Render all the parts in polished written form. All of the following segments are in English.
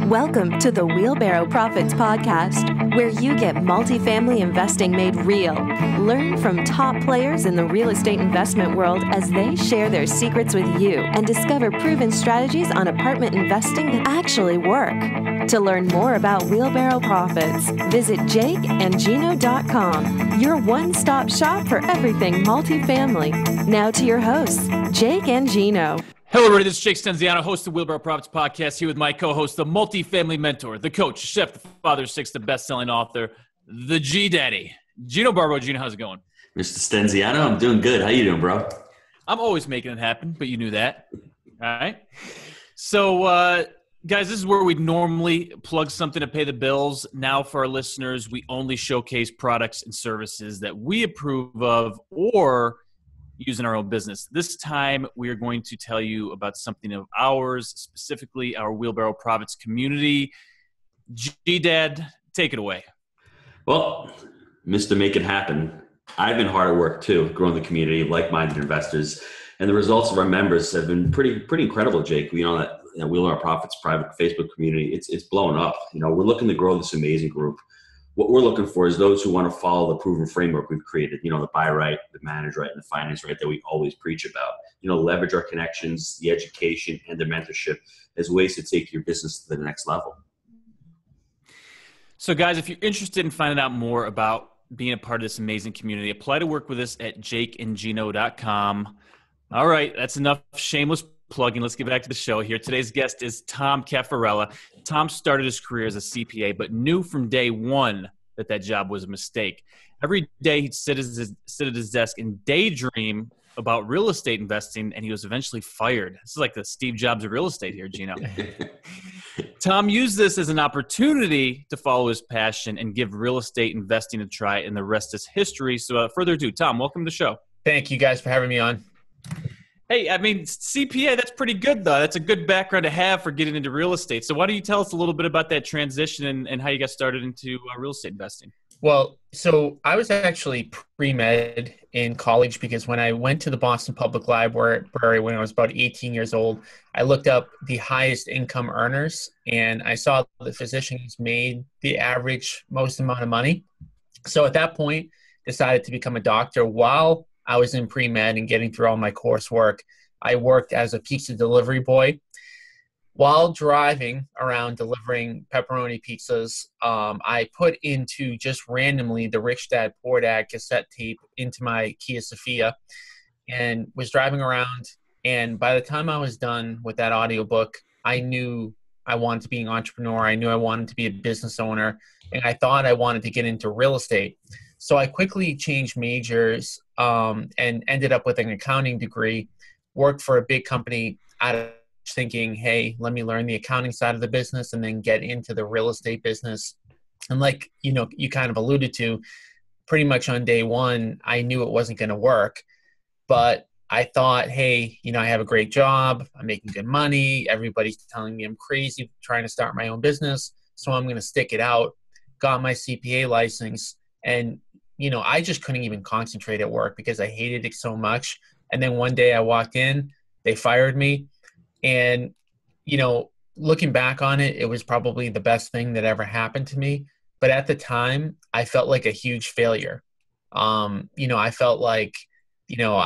Welcome to the Wheelbarrow Profits Podcast, where you get multifamily investing made real. Learn from top players in the real estate investment world as they share their secrets with you and discover proven strategies on apartment investing that actually work. To learn more about Wheelbarrow Profits, visit jakeandgino.com, your one-stop shop for everything multifamily. Now to your hosts, Jake and Gino. Hello, everybody. This is Jake Stenziano, host of Wheelbarrow Profits Podcast, here with my co-host, the multifamily mentor, the coach, chef, the father of six, the best-selling author, the G-Daddy, Gino Barbo. Gino, how's it going? Mr. Stenziano, I'm doing good. How you doing, bro? I'm always making it happen, but you knew that. All right. So, guys, this is where we normally plug something to pay the bills. Now, for our listeners, we only showcase products and services that we approve of or use in our own business. This time, we are going to tell you about something of ours, specifically our Wheelbarrow Profits community. G-Dad, take it away. Well, Mr. Make It Happen, I've been hard at work too, growing the community of like-minded investors, and the results of our members have been pretty incredible, Jake. You know that Wheelbarrow Profits private Facebook community, it's blowing up. You know, we're looking to grow this amazing group. What we're looking for is those who want to follow the proven framework we've created, you know, the buy right, the manage right, and the finance right that we always preach about. You know, leverage our connections, the education, and the mentorship as ways to take your business to the next level. So, guys, if you're interested in finding out more about being a part of this amazing community, apply to work with us at jakeandgino.com. All right, that's enough shameless plugging. Let's get back to the show here. Today's guest is Tom Cafarella. Tom started his career as a CPA, but knew from day one that job was a mistake. Every day he'd sit at his desk and daydream about real estate investing, and he was eventually fired. This is like the Steve Jobs of real estate here, Gino. Tom used this as an opportunity to follow his passion and give real estate investing a try, and the rest is history. So without further ado, Tom, welcome to the show. Thank you guys for having me on. Hey, I mean, CPA, that's pretty good, though. That's a good background to have for getting into real estate. So why don't you tell us a little bit about that transition and how you got started into real estate investing? Well, so I was actually pre-med in college because when I went to the Boston Public Library when I was about 18 years old, I looked up the highest income earners, and I saw the physicians made the average most amount of money. So at that point, decided to become a doctor. While I was in pre-med and getting through all my coursework, I worked as a pizza delivery boy. While driving around delivering pepperoni pizzas, I put into just randomly the Rich Dad Poor Dad cassette tape into my Kia Sophia and was driving around. And by the time I was done with that audiobook, I knew I wanted to be an entrepreneur. I knew I wanted to be a business owner, and I thought I wanted to get into real estate. So I quickly changed majors and ended up with an accounting degree, worked for a big company out of thinking, hey, let me learn the accounting side of the business and then get into the real estate business. And like, you know, you kind of alluded to, pretty much on day one, I knew it wasn't going to work. But I thought, hey, you know, I have a great job. I'm making good money. Everybody's telling me I'm crazy trying to start my own business. So I'm going to stick it out. Got my CPA license. And you know, I just couldn't even concentrate at work because I hated it so much. And then one day I walked in, they fired me. And, you know, looking back on it, it was probably the best thing that ever happened to me. But at the time, I felt like a huge failure. You know, I felt like, you know,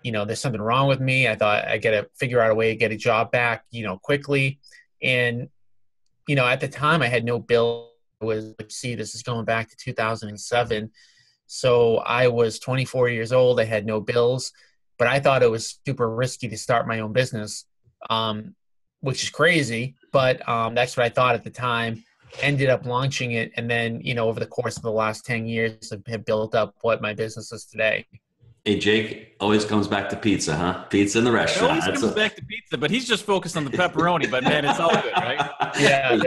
there's something wrong with me. I thought I got to figure out a way to get a job back, you know, quickly. And, you know, at the time I had no bill. This is going back to 2007. So I was 24 years old. I had no bills, but I thought it was super risky to start my own business, which is crazy. But that's what I thought at the time. Ended up launching it. And then, you know, over the course of the last 10 years, have built up what my business is today. Hey, Jake, always comes back to pizza, huh? Pizza in the restaurant. It always comes back to pizza, but he's just focused on the pepperoni. But, man, it's all good, right? Yeah.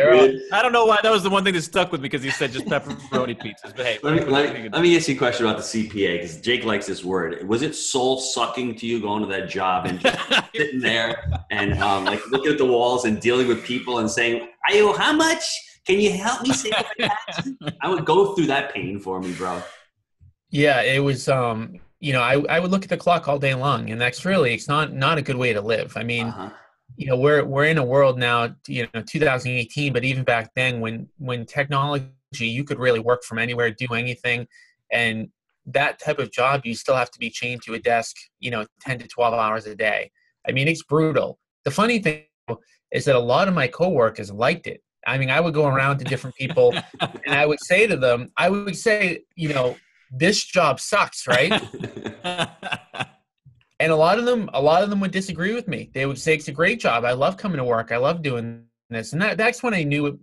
I don't know why that was the one thing that stuck with me because he said just pepperoni pizzas. But, hey. Let me ask you a question about the CPA because Jake likes this word. Was it soul-sucking to you going to that job and just sitting there and, like, looking at the walls and dealing with people and saying, "Ayo, how much? Can you help me save my taxes?" I would go through that pain for me, bro. Yeah, it was you know, I would look at the clock all day long, and that's really, it's not a good way to live. I mean, we're in a world now, 2018, but even back then when technology, you could really work from anywhere, do anything. And that type of job, you still have to be chained to a desk, 10 to 12 hours a day. I mean, it's brutal. The funny thing is that a lot of my coworkers liked it. I mean, I would go around to different people and I would say to them, this job sucks, right? And a lot of them would disagree with me. They would say it's a great job. I love coming to work. I love doing this. And that's when I knew,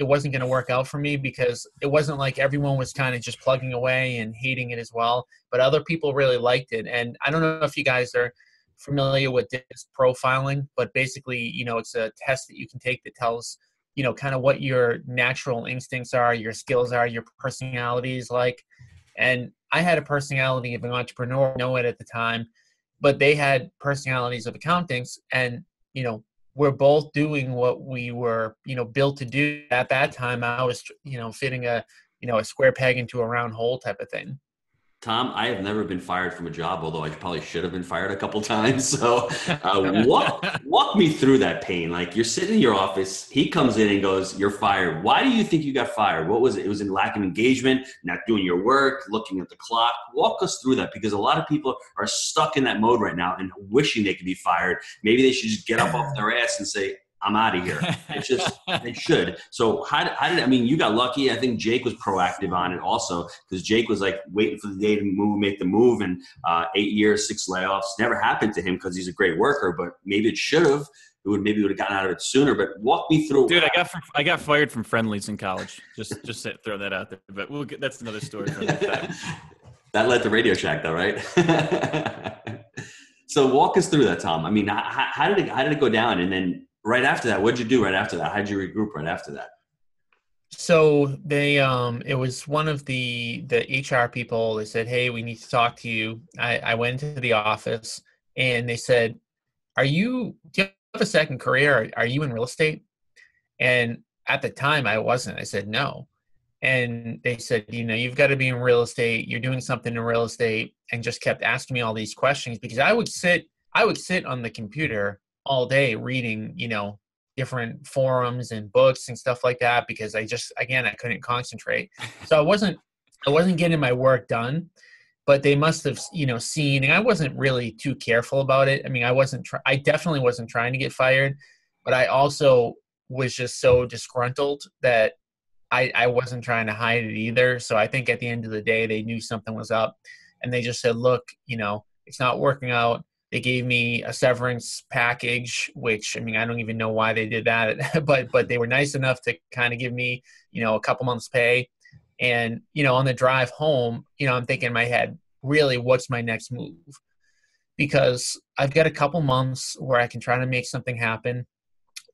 it wasn't going to work out for me, because it wasn't like everyone was kind of just plugging away and hating it as well. But other people really liked it. And I don't know if you guys are familiar with DISC profiling, but basically, it's a test that you can take that tells, kind of what your natural instincts are, your skills are, your personality is like. And I had a personality of an entrepreneur, I know it at the time, but they had personalities of accountants, and, we're both doing what we were, built to do. At that time, I was, fitting a square peg into a round hole type of thing. Tom, I have never been fired from a job, although I probably should have been fired a couple times. So walk me through that pain. Like, you're sitting in your office, he comes in and goes, "You're fired." Why do you think you got fired? What was it? It was in lack of engagement, not doing your work, looking at the clock. Walk us through that, because a lot of people are stuck in that mode right now and wishing they could be fired. Maybe they should just get up off their ass and say, "I'm out of here." It's just, they should. So how did, you got lucky. I think Jake was proactive on it also, because Jake was like waiting for the day to make the move, and 8 years, 6 layoffs never happened to him because he's a great worker, but maybe it should have. Maybe would have gotten out of it sooner. But walk me through. Dude, I got fired from Friendlies in college. Just throw that out there. But that's another story for another time. That led to Radio Shack, though, right? So walk us through that, Tom. How did it go down? And then right after that, what'd you do right after that? How'd you regroup right after that? So they, it was one of the HR people. They said, "Hey, we need to talk to you." I went into the office and they said, do you have a second career? Are you in real estate? And at the time I wasn't. I said, "No." And they said, "You've got to be in real estate. You're doing something in real estate," and just kept asking me all these questions, because I would sit on the computer all day reading, different forums and books and stuff like that, because I couldn't concentrate. So I wasn't getting my work done, but they must have, seen, and I wasn't really too careful about it. I definitely wasn't trying to get fired, but I also was just so disgruntled that I wasn't trying to hide it either. So I think at the end of the day, they knew something was up, and they just said, "Look, it's not working out." They gave me a severance package, which, I don't even know why they did that, but they were nice enough to kind of give me, a couple months pay. And, on the drive home, I'm thinking in my head, really, what's my next move? Because I've got a couple months where I can try to make something happen,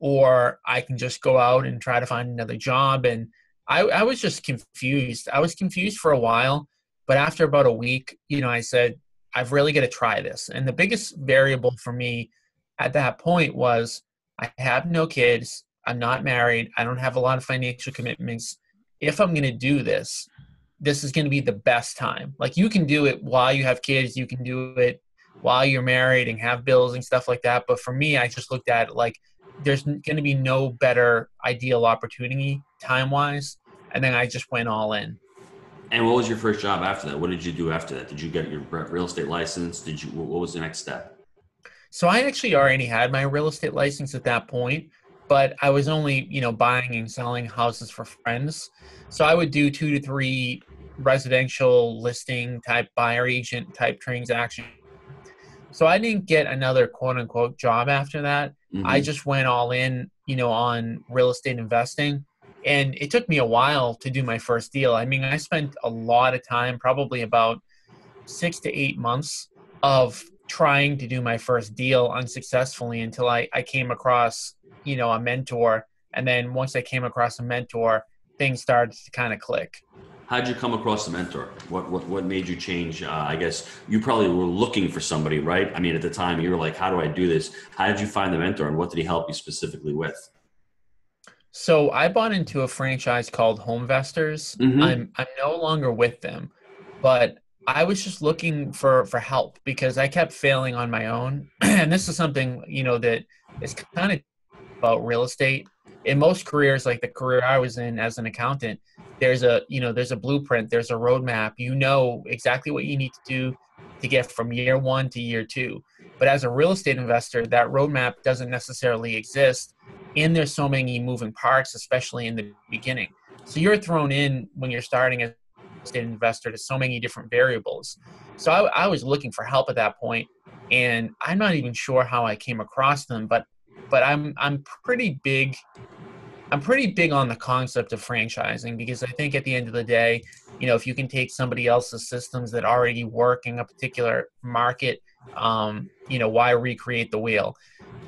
or I can just go out and try to find another job. And I was just confused. I was confused for a while, but after about a week, I said, I've really got to try this. And the biggest variable for me at that point was, I have no kids. I'm not married. I don't have a lot of financial commitments. If I'm going to do this, this is going to be the best time. Like, you can do it while you have kids. You can do it while you're married and have bills and stuff like that. But for me, I just looked at it like, there's going to be no better ideal opportunity time-wise. And then I just went all in. And what was your first job after that? What did you do after that? Did you get your real estate license? What was the next step? So I actually already had my real estate license at that point, but I was only, buying and selling houses for friends. So I would do 2 to 3 residential listing type buyer agent type transaction. So I didn't get another quote unquote job after that. Mm-hmm. I just went all in, on real estate investing. And it took me a while to do my first deal. I spent a lot of time, probably about 6 to 8 months of trying to do my first deal unsuccessfully until I came across, a mentor. And then once I came across a mentor, things started to kind of click. How'd you come across the mentor? What made you change? I guess you probably were looking for somebody, right? At the time you were like, how do I do this? How did you find the mentor, and what did he help you specifically with? So I bought into a franchise called Homevestors. Mm-hmm. I'm no longer with them, but I was just looking for help because I kept failing on my own. And this is something, it's kind of about real estate. In most careers, like the career I was in as an accountant, there's a blueprint, there's a roadmap. You know exactly what you need to do to get from year one to year two. But as a real estate investor, that roadmap doesn't necessarily exist. And there's so many moving parts, especially in the beginning. So you're thrown in when you're starting as a real estate investor to so many different variables. So I was looking for help at that point, and I'm not even sure how I came across them, but I'm pretty big on the concept of franchising, because I think at the end of the day, if you can take somebody else's systems that already work in a particular market, why recreate the wheel?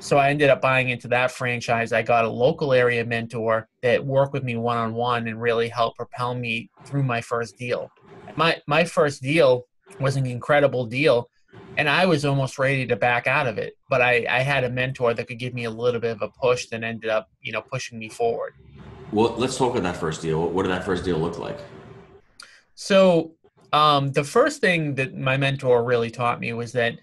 So I ended up buying into that franchise. I got a local area mentor that worked with me one-on-one and really helped propel me through my first deal. My first deal was an incredible deal, and I was almost ready to back out of it. But I had a mentor that could give me a little bit of a push that ended up, pushing me forward. Well, let's talk about that first deal. What did that first deal look like? So the first thing that my mentor really taught me was that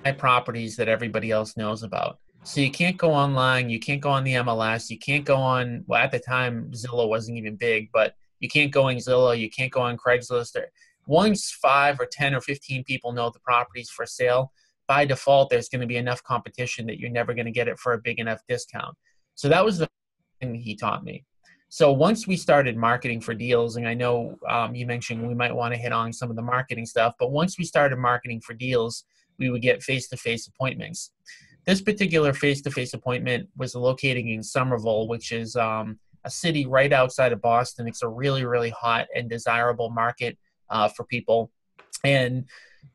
my properties that everybody else knows about. So you can't go online, you can't go on the MLS, you can't go on, well, at the time, Zillow wasn't even big, but you can't go on Zillow, you can't go on Craigslist. Once 5 or 10 or 15 people know the property's for sale, by default, there's going to be enough competition that you're never going to get it for a big enough discount. So that was the thing he taught me. So once we started marketing for deals, and I know you mentioned we might want to hit on some of the marketing stuff, but once we started marketing for deals, we would get face-to-face appointments. This particular face-to-face appointment was located in Somerville, which is a city right outside of Boston. It's a really, really hot and desirable market for people. And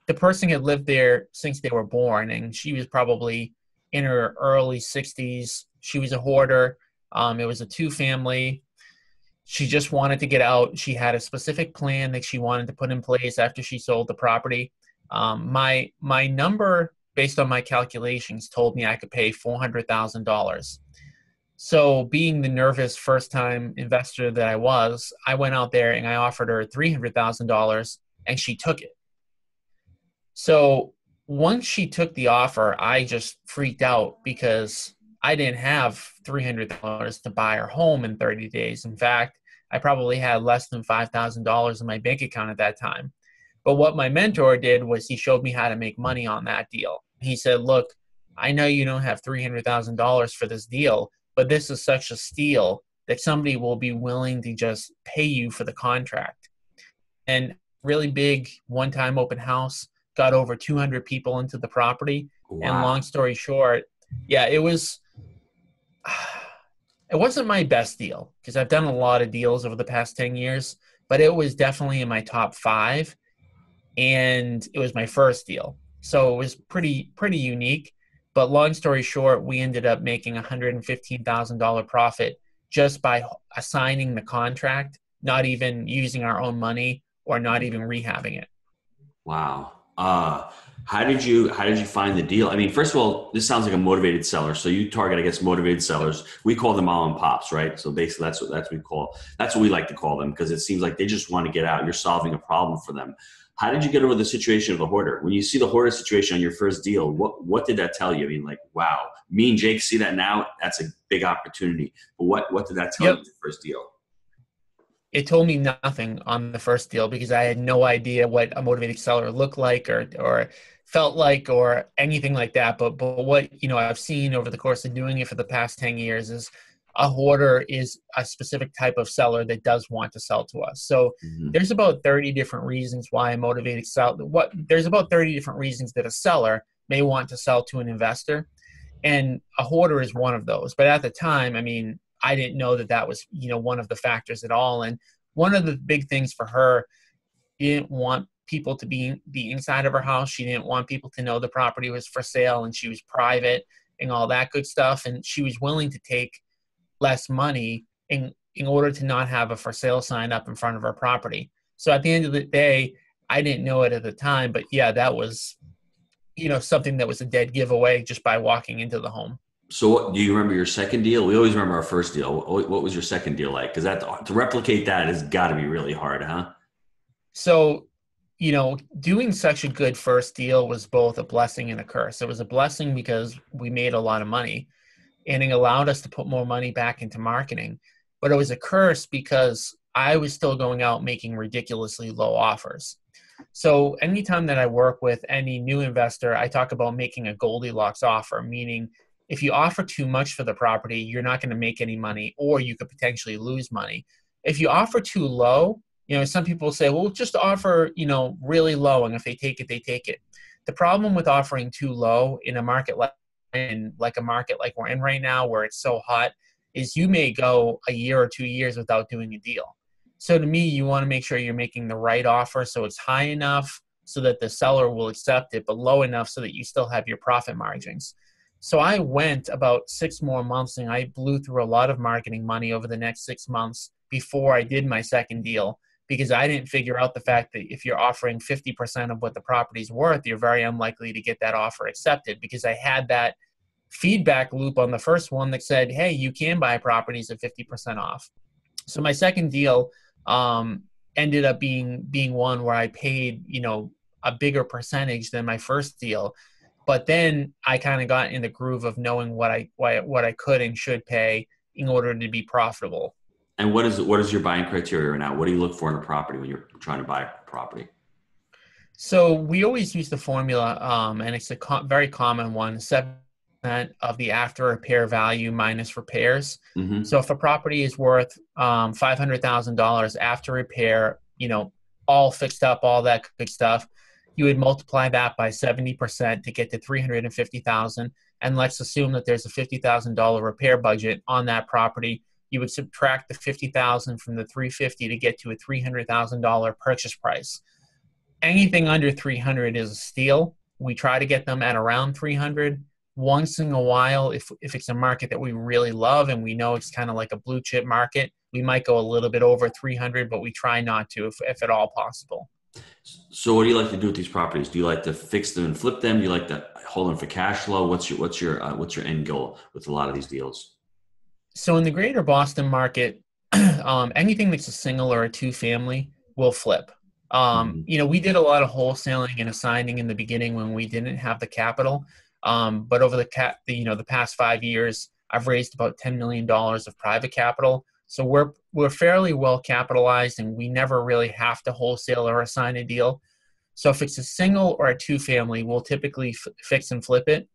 the person had lived there since they were born, and she was probably in her early 60s. She was a hoarder. It was a 2-family. She just wanted to get out. She had a specific plan that she wanted to put in place after she sold the property. My number, based on my calculations, told me I could pay $400,000. So being the nervous first-time investor that I went out there and I offered her $300,000, and she took it. So once she took the offer, I just freaked out because I didn't have $300 to buy her home in 30 days. In fact, I probably had less than $5,000 in my bank account at that time. But what my mentor did was he showed me how to make money on that deal. He said, look, I know you don't have $300,000 for this deal, but this is such a steal that somebody will be willing to just pay you for the contract. And really big one-time open house, got over 200 people into the property. Wow. And long story short, yeah, it wasn't my best deal because I've done a lot of deals over the past 10 years, but it was definitely in my top 5. And it was my first deal. So it was pretty unique. But long story short, we ended up making $115,000 profit just by assigning the contract, not even using our own money or not even rehabbing it. Wow. How did you find the deal? I mean, first of all, this sounds like a motivated seller. So you target, I guess, motivated sellers. We call them mom and pops, right? So basically that's what we like to call them, because it seems like they just want to get out. You're solving a problem for them. How did you get over the situation of the hoarder? When you see the hoarder situation on your first deal, what did that tell you? I mean, like, wow, me and Jake see that now. That's a big opportunity. But what did that tell you in the first deal? It told me nothing on the first deal because I had no idea what a motivated seller looked like or felt like or anything like that. But what I've seen over the course of doing it for the past 10 years is a hoarder is a specific type of seller that does want to sell to us. So there's about 30 different reasons why a motivated seller, there's about 30 different reasons that a seller may want to sell to an investor. And a hoarder is one of those. But at the time, I mean, I didn't know that was, one of the factors at all. And one of the big things for her, she didn't want people to be inside of her house. She didn't want people to know the property was for sale and she was private and all that good stuff. And she was willing to take less money in order to not have a for sale sign up in front of her property. So at the end of the day, I didn't know it at the time, but yeah, that was, something that was a dead giveaway just by walking into the home. So do you remember your second deal? We always remember our first deal. What was your second deal like? Because to replicate that has got to be really hard, huh? So, doing such a good first deal was both a blessing and a curse. It was a blessing because we made a lot of money, and it allowed us to put more money back into marketing. But it was a curse because I was still going out making ridiculously low offers. So anytime that I work with any new investor, I talk about making a Goldilocks offer, meaning if you offer too much for the property, you're not going to make any money, or you could potentially lose money. If you offer too low, some people say, well, just offer, really low, and if they take it, they take it. The problem with offering too low in a market like a market like we're in right now, where it's so hot, is you may go a year or 2 years without doing a deal. So to me, you want to make sure you're making the right offer so it's high enough so that the seller will accept it, but low enough so that you still have your profit margins. So I went about 6 more months and I blew through a lot of marketing money over the next 6 months before I did my second deal, because I didn't figure out the fact that if you're offering 50% of what the property's worth, you're very unlikely to get that offer accepted, because I had that feedback loop on the first one that said, hey, you can buy properties at 50% off. So my second deal ended up being one where I paid, a bigger percentage than my first deal. But then I kind of got in the groove of knowing what I could and should pay in order to be profitable. And what is your buying criteria right now? What do you look for in a property when you're trying to buy a property? So we always use the formula, and it's a very common one: 7% of the after repair value minus repairs. Mm-hmm. So if a property is worth $500,000 after repair, all fixed up, all that good stuff, you would multiply that by 70% to get to $350,000. And let's assume that there's a $50,000 repair budget on that property. You would subtract the $50,000 from the $350,000 to get to a $300,000 purchase price. Anything under $300,000 is a steal. We try to get them at around $300,000. Once in a while, if it's a market that we really love and we know it's kind of like a blue chip market, we might go a little bit over $300,000, but we try not to if at all possible. So what do you like to do with these properties? Do you like to fix them and flip them? Do you like to hold them for cash flow? What's your end goal with a lot of these deals? So in the greater Boston market, anything that's a single or a two family will flip. We did a lot of wholesaling and assigning in the beginning when we didn't have the capital. But over the past 5 years, I've raised about $10 million of private capital. So we're fairly well capitalized, and we never really have to wholesale or assign a deal. So if it's a single or a two family, we'll typically fix and flip it.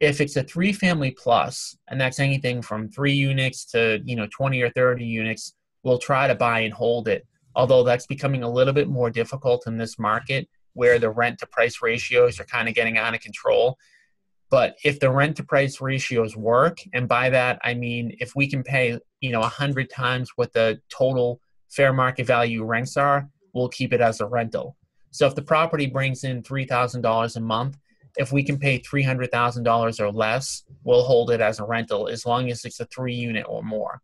If it's a 3 family plus, and that's anything from 3 units to 20 or 30 units, we'll try to buy and hold it. Although that's becoming a little bit more difficult in this market, where the rent to price ratios are kind of getting out of control. But if the rent to price ratios work, and by that I mean if we can pay 100 times what the total fair market value rents are, we'll keep it as a rental. So if the property brings in $3,000 a month, if we can pay $300,000 or less, we'll hold it as a rental as long as it's a 3 unit or more.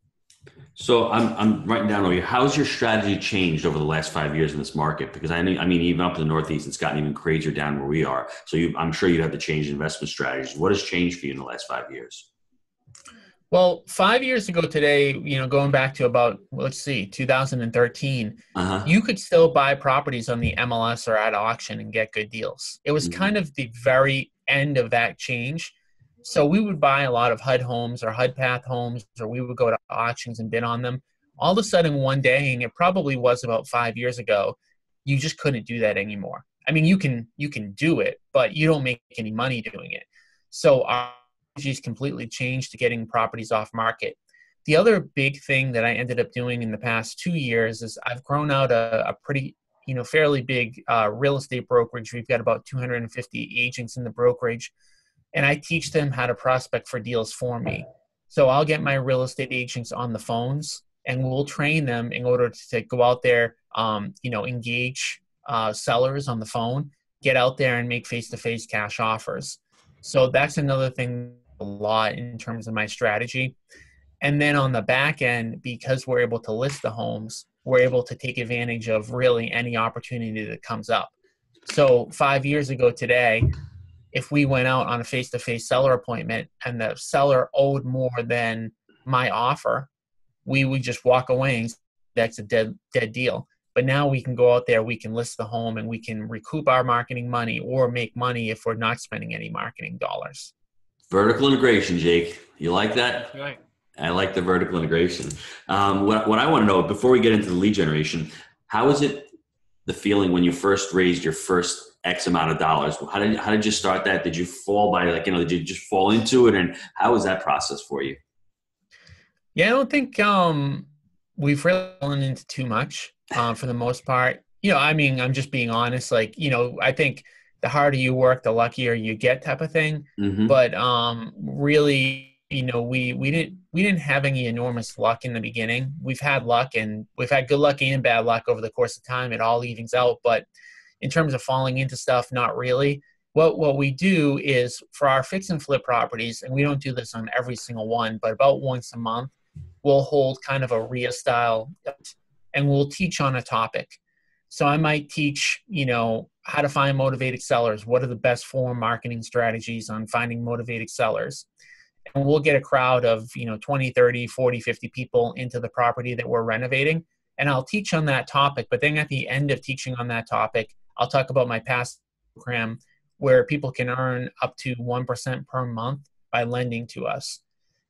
So I'm writing down over here. How's your strategy changed over the last 5 years in this market? Because I mean, even up in the Northeast, it's gotten even crazier down where we are. So I'm sure you have to change investment strategies. What has changed for you in the last 5 years? Well, 5 years ago today, going back to about, 2013, you could still buy properties on the MLS or at auction and get good deals. It was kind of the very end of that change. So we would buy a lot of HUD homes or HUD path homes, or we would go to auctions and bid on them. All of a sudden one day, and it probably was about 5 years ago, you just couldn't do that anymore. I mean, you can do it, but you don't make any money doing it. So our strategies completely changed to getting properties off market. The other big thing that I ended up doing in the past 2 years is I've grown out a pretty, fairly big real estate brokerage. We've got about 250 agents in the brokerage. And I teach them how to prospect for deals for me. So I'll get my real estate agents on the phones, and we'll train them in order to go out there, engage sellers on the phone, get out there and make face-to-face cash offers. So that's another thing a lot in terms of my strategy. And then on the back end, because we're able to list the homes, we're able to take advantage of really any opportunity that comes up. So 5 years ago today, if we went out on a face-to-face seller appointment and the seller owed more than my offer, we would just walk away and say, that's a dead deal. But now we can go out there, we can list the home, and we can recoup our marketing money or make money if we're not spending any marketing dollars. Vertical integration, Jake. You like that? That's right. I like the vertical integration. What I want to know before we get into the lead generation, how is it the feeling when you first raised your first X amount of dollars? How did you start that? Did you fall by did you just fall into it? And how was that process for you? Yeah, I don't think we've really fallen into too much for the most part. I mean, I'm just being honest. Like, I think the harder you work, the luckier you get, type of thing. Mm-hmm. But really, we didn't have any enormous luck in the beginning. We've had luck, and we've had good luck and bad luck over the course of time. It all evens out. But in terms of falling into stuff, not really. What we do is for our fix and flip properties, and we don't do this on every single one, but about once a month, we'll hold kind of a RIA style, and we'll teach on a topic. So I might teach, how to find motivated sellers. What are the best form marketing strategies on finding motivated sellers? And we'll get a crowd of, 20, 30, 40, 50 people into the property that we're renovating. And I'll teach on that topic. But then at the end of teaching on that topic, I'll talk about my past program where people can earn up to 1% per month by lending to us.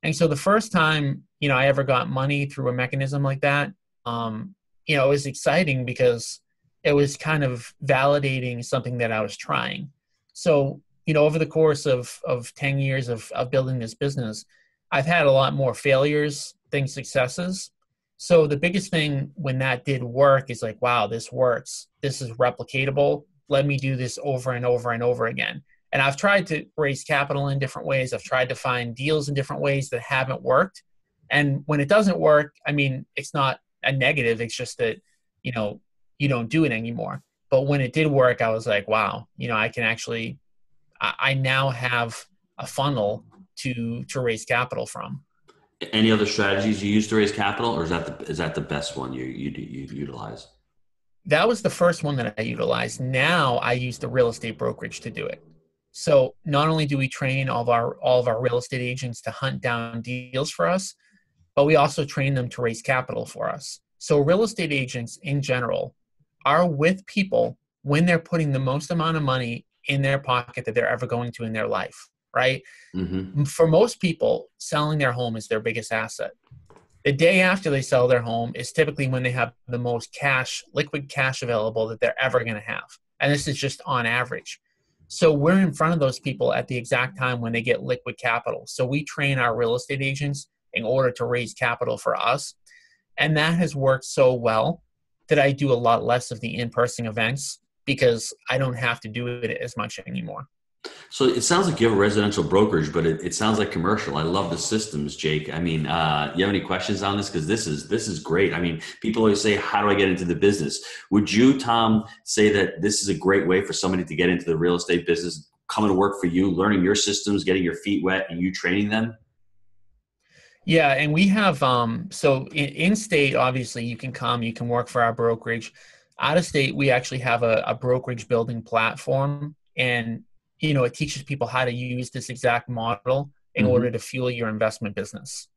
And so the first time, I ever got money through a mechanism like that, it was exciting because it was kind of validating something that I was trying. So, over the course of 10 years of building this business, I've had a lot more failures than successes. So the biggest thing when that did work is like, wow, this works. This is replicatable. Let me do this over and over and over again. And I've tried to raise capital in different ways. I've tried to find deals in different ways that haven't worked. And when it doesn't work, I mean, it's not a negative. It's just that, you don't do it anymore. But when it did work, I was like, wow, I can actually, I now have a funnel to raise capital from. Any other strategies you use to raise capital, or is that the best one you utilize? That was the first one that I utilized. Now I use the real estate brokerage to do it. So not only do we train all of our real estate agents to hunt down deals for us, but we also train them to raise capital for us. So real estate agents in general are with people when they're putting the most amount of money in their pocket that they're ever going to in their life, right? Mm-hmm. For most people, selling their home is their biggest asset. The day after they sell their home is typically when they have the most liquid cash available that they're ever going to have. And this is just on average. So we're in front of those people at the exact time when they get liquid capital. So we train our real estate agents in order to raise capital for us. And that has worked so well that I do a lot less of the in-person events because I don't have to do it as much anymore. So it sounds like you have a residential brokerage, but it sounds like commercial. I love the systems, Jake. I mean, you have any questions on this? Because this is great. I mean, people always say, how do I get into the business? Would you, Tom, say that this is a great way for somebody to get into the real estate business, coming to work for you, learning your systems, getting your feet wet, and you training them? Yeah, and we have, so in state, obviously, you can work for our brokerage. Out of state, we actually have a brokerage building platform, and it teaches people how to use this exact model in order to fuel your investment business.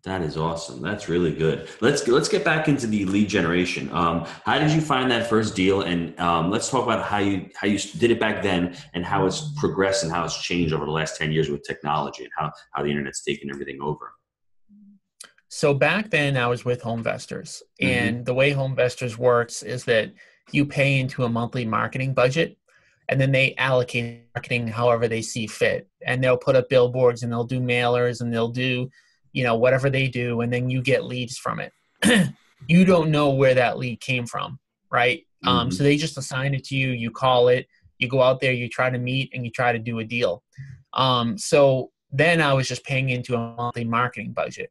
That is awesome. That's really good. Let's get back into the lead generation. How did you find that first deal? And let's talk about how you did it back then and how it's progressed and how it's changed over the last 10 years with technology and how the internet's taken everything over. So back then I was with Homevestors, and the way Homevestors works is that you pay into a monthly marketing budget, and then they allocate marketing however they see fit. And they'll put up billboards, and they'll do mailers, and they'll do, whatever they do, and then you get leads from it. You don't know where that lead came from, right? So they just assign it to you, you call it, you go out there, you try to meet, and you try to do a deal. So then I was just paying into a monthly marketing budget.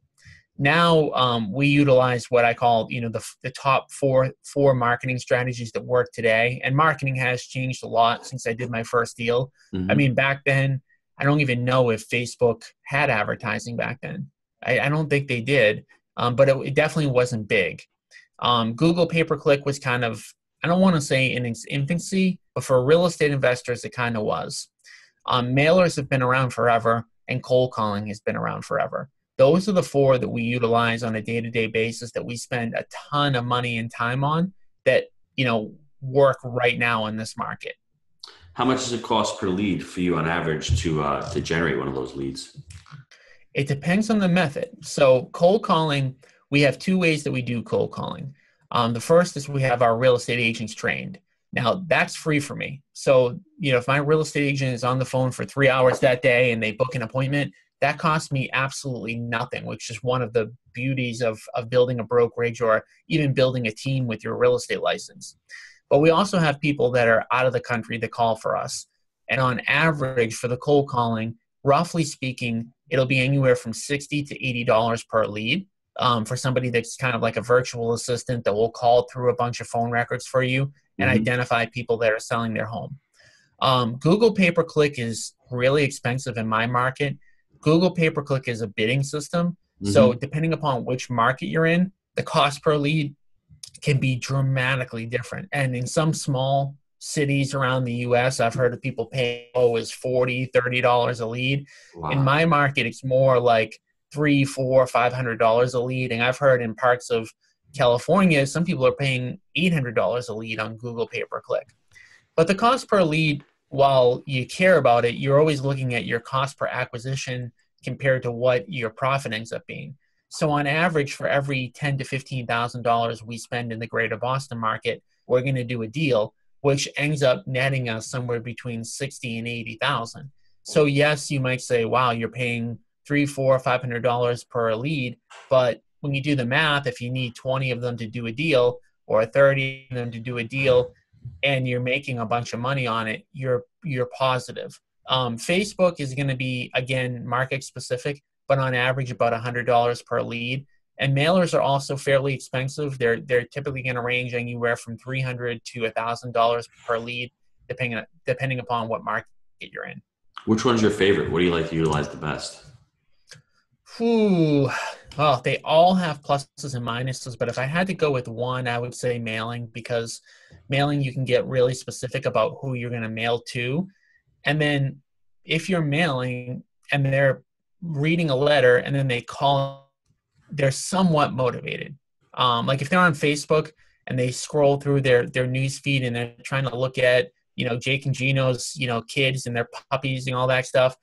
Now we utilize what I call, the top four marketing strategies that work today. And marketing has changed a lot since I did my first deal. I mean, back then, I don't even know if Facebook had advertising back then. I don't think they did, but it definitely wasn't big. Google pay-per-click was kind of, I don't want to say in its infancy, but for real estate investors, it kind of was. Mailers have been around forever, and cold calling has been around forever. Those are the four that we utilize on a day-to-day basis that we spend a ton of money and time on that, work right now in this market. How much does it cost per lead for you on average to generate one of those leads? It depends on the method. So cold calling, we have two ways that we do cold calling. The first is we have our real estate agents trained. Now that's free for me. So, if my real estate agent is on the phone for 3 hours that day and they book an appointment, that costs me absolutely nothing, which is one of the beauties of building a brokerage or even building a team with your real estate license. But we also have people that are out of the country that call for us. And on average for the cold calling, roughly speaking, it'll be anywhere from $60 to $80 per lead. For somebody that's kind of like a virtual assistant that will call through a bunch of phone records for you and identify people that are selling their home. Google pay-per-click is really expensive in my market. Google pay-per-click is a bidding system. So depending upon which market you're in, the cost per lead can be dramatically different. And in some small cities around the US, I've heard of people pay as $40, $30 a lead. Wow. In my market, it's more like $300, $400, $500 a lead. And I've heard in parts of California, some people are paying $800 a lead on Google pay-per-click. But the cost per lead, while you care about it, you're always looking at your cost per acquisition compared to what your profit ends up being. So on average, for every $10,000 to $15,000 we spend in the greater Boston market, we're going to do a deal, which ends up netting us somewhere between $60,000 and $80,000. So yes, you might say, wow, you're paying $300, $400, $500 per lead. But when you do the math, if you need 20 of them to do a deal or 30 of them to do a deal, and you're making a bunch of money on it, you're positive. Facebook is going to be, again, market specific, but on average about $100 per lead. And mailers are also fairly expensive. They're typically going to range anywhere from $300 to $1,000 per lead, depending upon what market you're in. Which one's your favorite? What do you like to utilize the best? Well, they all have pluses and minuses, but if I had to go with one, I would say mailing, because mailing, you can get really specific about who you're going to mail to. And then if you're mailing and they're reading a letter and then they call, they're somewhat motivated. Like if they're on Facebook and they scroll through their news feed and they're trying to look at, Jake and Gino's, kids and their puppies and all that stuff,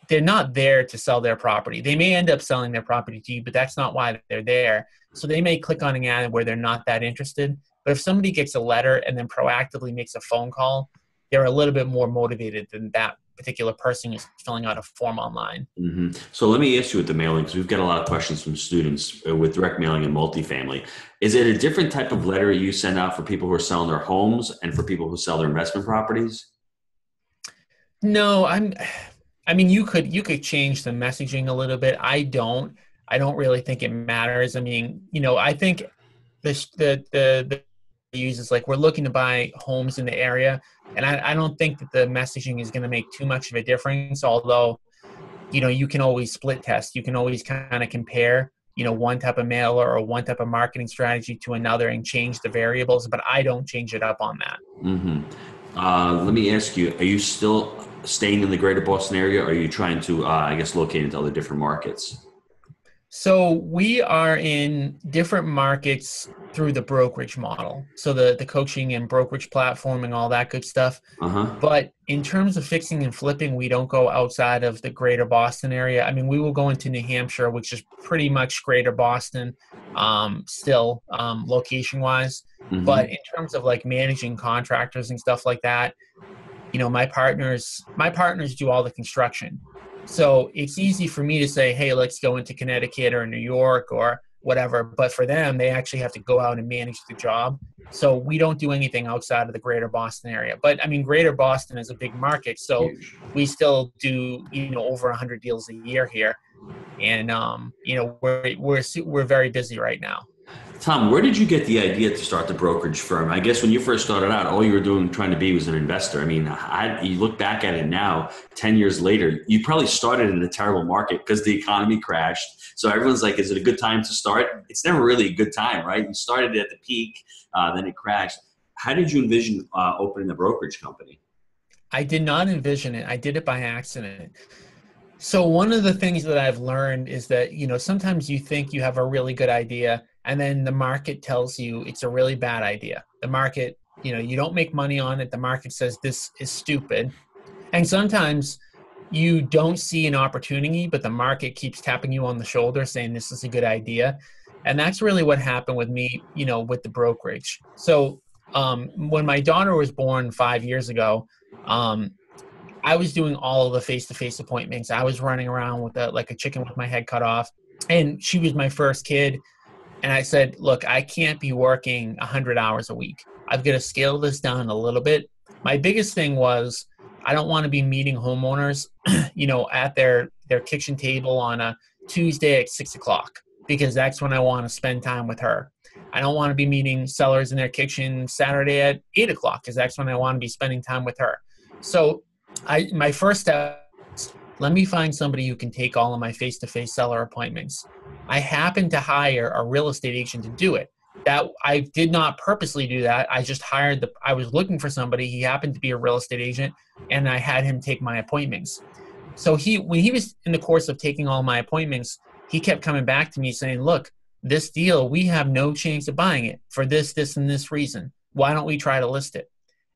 they're not there to sell their property. They may end up selling their property to you, but that's not why they're there. So they may click on an ad where they're not that interested. But if somebody gets a letter and then proactively makes a phone call, they're a little bit more motivated than that particular person who's filling out a form online. Mm-hmm. So let me ask you with the mailing, because we've got a lot of questions from students with direct mailing and multifamily. Is it a different type of letter you send out for people who are selling their homes and for people who sell their investment properties? No, you could change the messaging a little bit. I don't really think it matters. I think the uses like we're looking to buy homes in the area, and I don't think that the messaging is going to make too much of a difference. Although, you can always split test. You can always kind of compare, one type of mailer or one type of marketing strategy to another and change the variables. But I don't change it up on that. Mm-hmm. Let me ask you: are you still staying in the greater Boston area, or are you trying to, locate into other different markets? So we are in different markets through the brokerage model. So the coaching and brokerage platform and all that good stuff. But in terms of fixing and flipping, we don't go outside of the greater Boston area. We will go into New Hampshire, which is pretty much greater Boston still location wise. Mm-hmm. But in terms of like managing contractors and stuff like that, my partners do all the construction. So it's easy for me to say, hey, let's go into Connecticut or New York or whatever. But for them, they actually have to go out and manage the job. So we don't do anything outside of the greater Boston area. But greater Boston is a big market. So we still do, over 100 deals a year here. And, we're very busy right now. Tom, where did you get the idea to start the brokerage firm? I guess when you first started out, all you were trying to be was an investor. You look back at it now, 10 years later, you probably started in a terrible market because the economy crashed. So everyone's like, is it a good time to start? It's never really a good time, right? You started at the peak, then it crashed. How did you envision opening the brokerage company? I did not envision it. I did it by accident. So one of the things that I've learned is that, sometimes you think you have a really good idea and then the market tells you it's a really bad idea. The market You don't make money on it. The market says this is stupid. And sometimes you don't see an opportunity, but the market keeps tapping you on the shoulder saying this is a good idea. And that's really what happened with me, with the brokerage. So when my daughter was born 5 years ago, I was doing all of the face-to-face appointments. I was running around with like a chicken with my head cut off. And she was my first kid. And I said, look, I can't be working 100 hours a week. I've got to scale this down a little bit. My biggest thing was I don't want to be meeting homeowners, at their kitchen table on a Tuesday at 6 o'clock, because that's when I want to spend time with her. I don't want to be meeting sellers in their kitchen Saturday at 8 o'clock, because that's when I want to be spending time with her. So my first step is, let me find somebody who can take all of my face-to-face seller appointments. I happened to hire a real estate agent to do it. That I did not purposely do that. I just I was looking for somebody. He happened to be a real estate agent, and I had him take my appointments. So when he was in the course of taking all my appointments, he kept coming back to me saying, look, this deal, we have no chance of buying it for this, and this reason. Why don't we try to list it?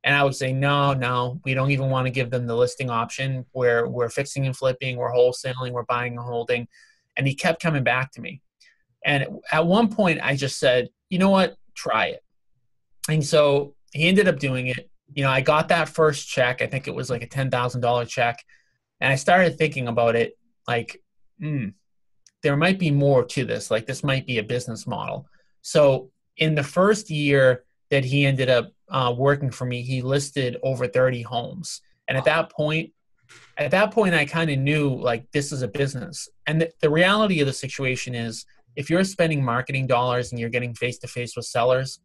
And I would say, no, we don't even want to give them the listing option. We're fixing and flipping, we're wholesaling, we're buying and holding. And he kept coming back to me. And at one point I just said, you know what, try it. And so he ended up doing it. I got that first check. I think it was like a $10,000 check. And I started thinking about it like, there might be more to this. Like, this might be a business model. So in the first year that he ended up working for me, he listed over 30 homes. And at that point, I kind of knew, like, this is a business. And the reality of the situation is, if you're spending marketing dollars and you're getting face-to-face with sellers,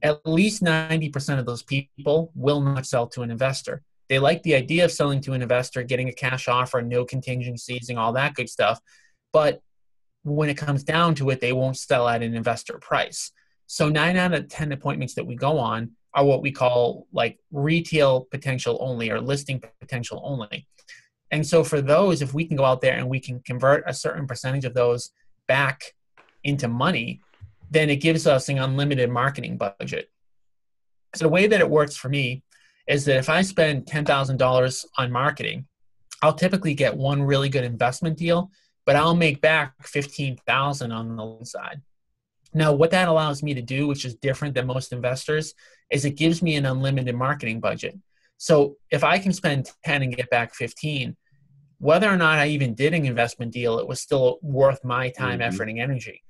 at least 90% of those people will not sell to an investor. They like the idea of selling to an investor, getting a cash offer, no contingencies, and all that good stuff. But when it comes down to it, they won't sell at an investor price. So 9 out of 10 appointments that we go on are what we call like retail potential only, or listing potential only. And so for those, if we can go out there and we can convert a certain percentage of those back into money, then it gives us an unlimited marketing budget. So the way that it works for me is that if I spend $10,000 on marketing, I'll typically get one really good investment deal, but I'll make back $15,000 on the loan side. Now, what that allows me to do, which is different than most investors, is it gives me an unlimited marketing budget. So if I can spend 10 and get back 15, whether or not I even did an investment deal, it was still worth my time, effort, and energy.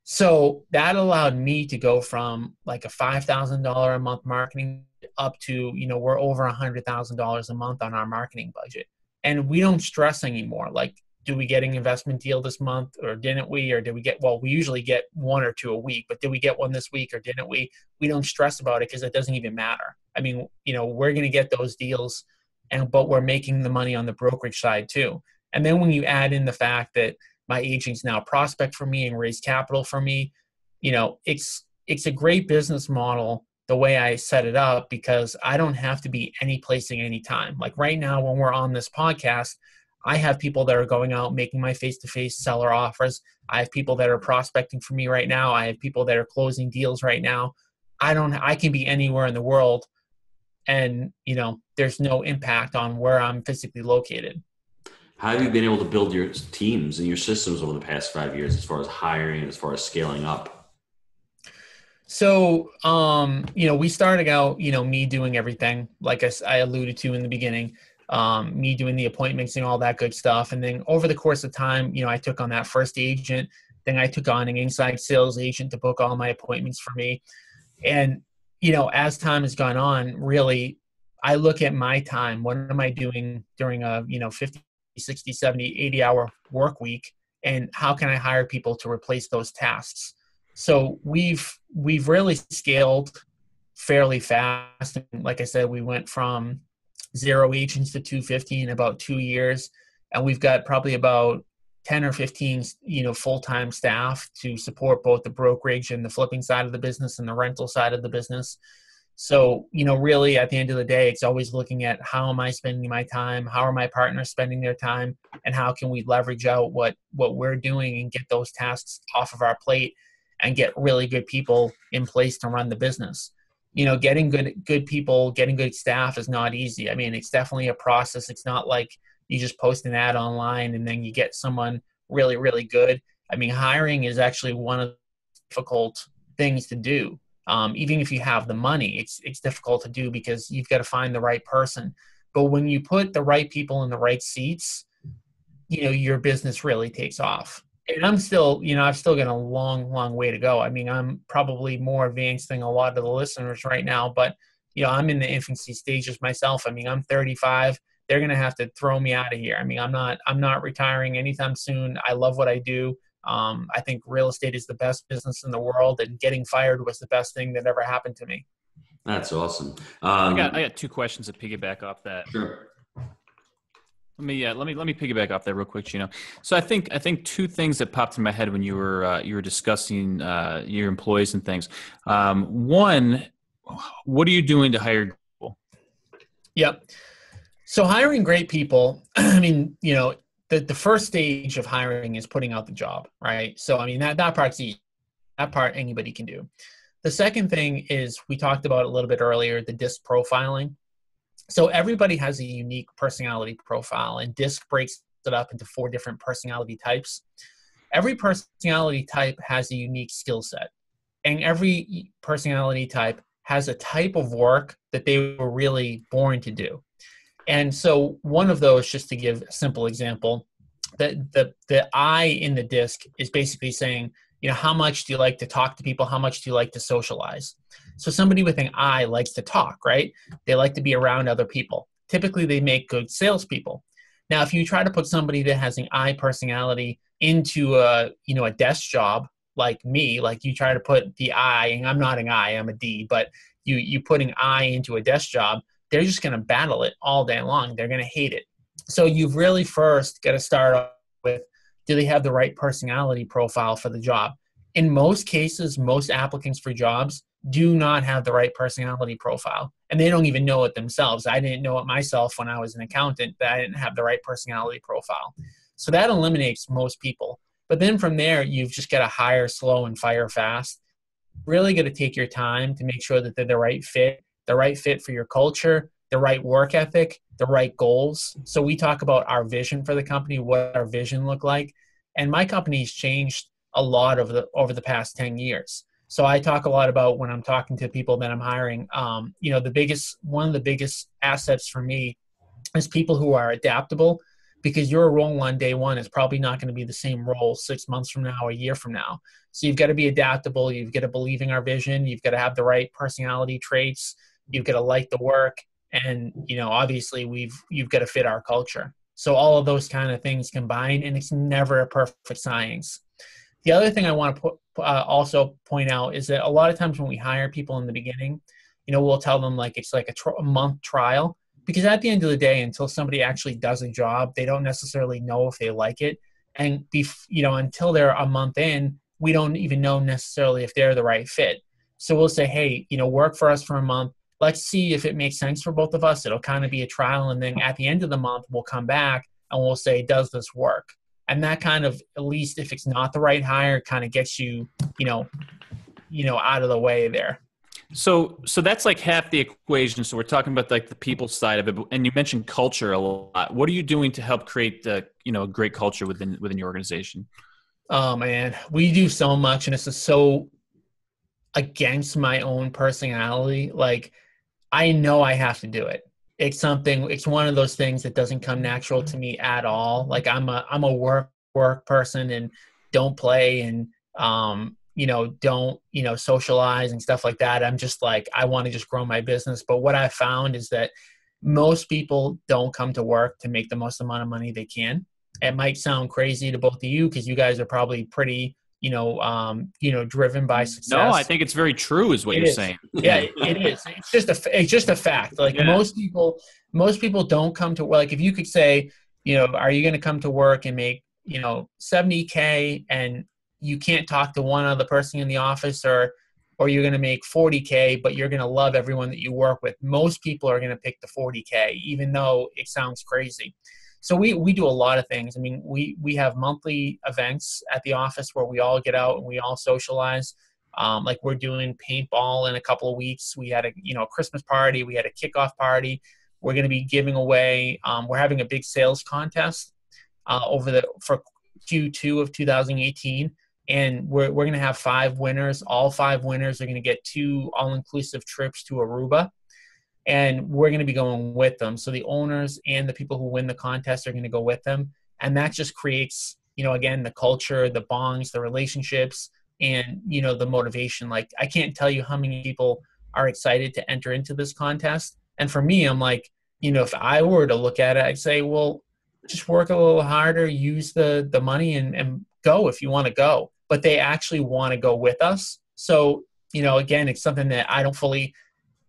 So that allowed me to go from like a $5,000 a month marketing up to, we're over $100,000 a month on our marketing budget. And we don't stress anymore. Like, do we get an investment deal this month or didn't we? Or did we we usually get 1 or 2 a week, but did we get one this week or didn't we? We don't stress about it because it doesn't even matter. I mean, we're going to get those deals, but we're making the money on the brokerage side too. And then when you add in the fact that my agents now prospect for me and raise capital for me, it's a great business model the way I set it up, because I don't have to be any placing any time. Like right now, when we're on this podcast, I have people that are going out making my face-to-face seller offers. I have people that are prospecting for me right now. I have people that are closing deals right now. I can be anywhere in the world, and there's no impact on where I'm physically located. How have you been able to build your teams and your systems over the past 5 years, as far as hiring, as far as scaling up? So, we started out, me doing everything, like I alluded to in the beginning, me doing the appointments and all that good stuff. And then over the course of time, I took on that first agent. Then I took on an inside sales agent to book all my appointments for me. And, as time has gone on, really, I look at my time. What am I doing during a, 50, 60, 70, 80 hour work week? And how can I hire people to replace those tasks? So we've really scaled fairly fast. And like I said, we went from 0 agents to 250 in about 2 years. And we've got probably about 10 or 15, full-time staff to support both the brokerage and the flipping side of the business and the rental side of the business. So, really at the end of the day, it's always looking at how am I spending my time? How are my partners spending their time? And how can we leverage out what we're doing and get those tasks off of our plate and get really good people in place to run the business? getting good people, getting good staff is not easy. I mean, it's definitely a process. It's not like you just post an ad online and then you get someone really, really good. I mean, hiring is actually one of the difficult things to do. Even if you have the money, it's difficult to do because you've got to find the right person. But when you put the right people in the right seats, your business really takes off. And I've still got a long, long way to go. I mean, I'm probably more advanced than a lot of the listeners right now, but I'm in the infancy stages myself. I mean, I'm 35. They're going to have to throw me out of here. I mean, I'm not retiring anytime soon. I love what I do. I think real estate is the best business in the world, and getting fired was the best thing that ever happened to me. That's awesome. I got two questions to piggyback off that. Sure. Let me piggyback off that real quick, Gino. So I think two things that popped in my head when you were discussing your employees and things. One, what are you doing to hire people? Yep. So hiring great people. I mean, the first stage of hiring is putting out the job, right? So I mean that part's easy. That part anybody can do. The second thing is, we talked about a little bit earlier, the DISC profiling. So everybody has a unique personality profile, and DISC breaks it up into 4 different personality types. Every personality type has a unique skill set, and every personality type has a type of work that they were really born to do. And so one of those, just to give a simple example, the I in the DISC is basically saying, how much do you like to talk to people? How much do you like to socialize? So somebody with an I likes to talk, right? They like to be around other people. Typically, they make good salespeople. Now, if you try to put somebody that has an I personality into a desk job like me, like you try to put the I, and I'm not an I, I'm a D, but you put an I into a desk job, they're just going to battle it all day long. They're going to hate it. So you've really first got to start off with, do they have the right personality profile for the job? In most cases, most applicants for jobs do not have the right personality profile, and they don't even know it themselves. I didn't know it myself when I was an accountant, that I didn't have the right personality profile. So that eliminates most people. But then from there, you've just got to hire slow and fire fast. Really got to take your time to make sure that they're the right fit for your culture, the right work ethic, the right goals. So we talk about our vision for the company, what our vision look like. And my company's changed a lot over the past 10 years. So I talk a lot about, when I'm talking to people that I'm hiring, one of the biggest assets for me is people who are adaptable, because your role on day one is probably not going to be the same role 6 months from now, a year from now. So you've got to be adaptable. You've got to believe in our vision. You've got to have the right personality traits. You've got to like the work. And, obviously you've got to fit our culture. So all of those kind of things combined, and it's never a perfect science. The other thing I want to also point out is that a lot of times when we hire people in the beginning, we'll tell them it's like a month trial, because at the end of the day, until somebody actually does a job, they don't necessarily know if they like it. And, until they're a month in, we don't even know necessarily if they're the right fit. So we'll say, hey, work for us for a month. Let's see if it makes sense for both of us. It'll kind of be a trial. And then at the end of the month, we'll come back and we'll say, does this work? And that kind of, at least if it's not the right hire, kind of gets you, out of the way there. So that's like half the equation. So we're talking about the people side of it, and you mentioned culture a lot. What are you doing to help create a great culture within your organization? Oh man, we do so much, and this is so against my own personality. I know I have to do it. It's one of those things that doesn't come natural to me at all. I'm a work person, and don't play, and don't socialize and stuff like that. I'm just I want to just grow my business. But what I found is that most people don't come to work to make the most amount of money they can. It might sound crazy to both of you, because you guys are probably pretty driven by success. No, I think it's very true, is what you're saying. Yeah, it is. It's just a fact. Most people don't come to work. If you could say, are you going to come to work and make, $70K, and you can't talk to one other person in the office, or you're going to make $40K, but you're going to love everyone that you work with. Most people are going to pick the $40K, even though it sounds crazy. So we do a lot of things. I mean, we have monthly events at the office where we all get out and we all socialize. Like we're doing paintball in a couple of weeks. We had a Christmas party. We had a kickoff party. We're going to be giving away. We're having a big sales contest for Q2 of 2018, and we're going to have 5 winners. All 5 winners are going to get 2 all-inclusive trips to Aruba, and we're going to be going with them. So the owners and the people who win the contest are going to go with them, and that just creates, again, the culture, the bonds, the relationships, and the motivation. Like, I can't tell you how many people are excited to enter into this contest. And for me, I'm like, if I were to look at it, I'd say, well, just work a little harder, use the money, and go if you want to go. But they actually want to go with us. So, again, it's something that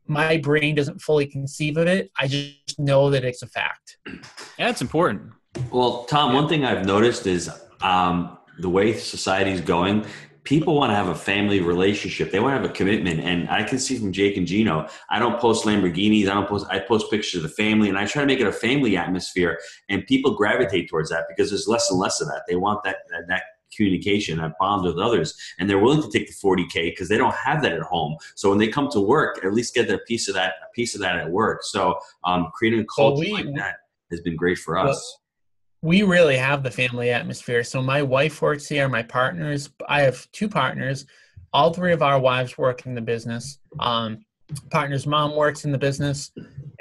my brain doesn't fully conceive of it. I just know that it's a fact. Yeah, it's important. Well, Tom, one thing I've noticed is the way society is going, people want to have a family relationship. They want to have a commitment. And I can see from Jake and Gino, I don't post Lamborghinis. I post pictures of the family, and I try to make it a family atmosphere, and people gravitate towards that because there's less and less of that. They want that communication, that bond with others, and they're willing to take the 40K because they don't have that at home. So when they come to work, at least get a piece of that at work. So creating a culture like that has been great for us. We really have the family atmosphere. So my wife works here, my partners, I have 2 partners. All 3 of our wives work in the business. Partner's mom works in the business.